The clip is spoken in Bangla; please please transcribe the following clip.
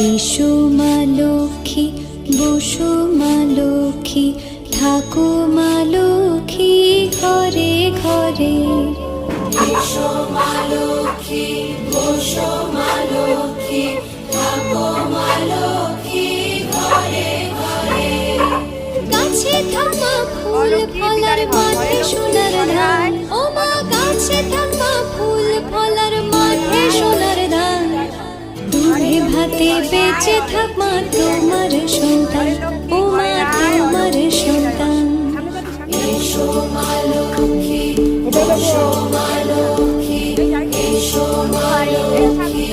এসো মা লক্ষ্মী, বসো মা লক্ষ্মী, থাকো মা লক্ষ্মী ঘরে ঘরে। এসো মা লক্ষ্মী, বসো মা লক্ষ্মী, থাকো মা লক্ষ্মী ঘরে ঘরে। গাছে থাকা ফুল ফলার মাঠে সোনার ধান, ও মা গাছে থাকা ফুল ফলার মাঠে সোনার ধান। দুধে ভাতে বেঁচে থাক মা তোমার সন্তান, ও মা তোমার সন্তান। এসো মা লক্ষ্মী, বসো মা লক্ষ্মী, এসো মা লক্ষ্মী,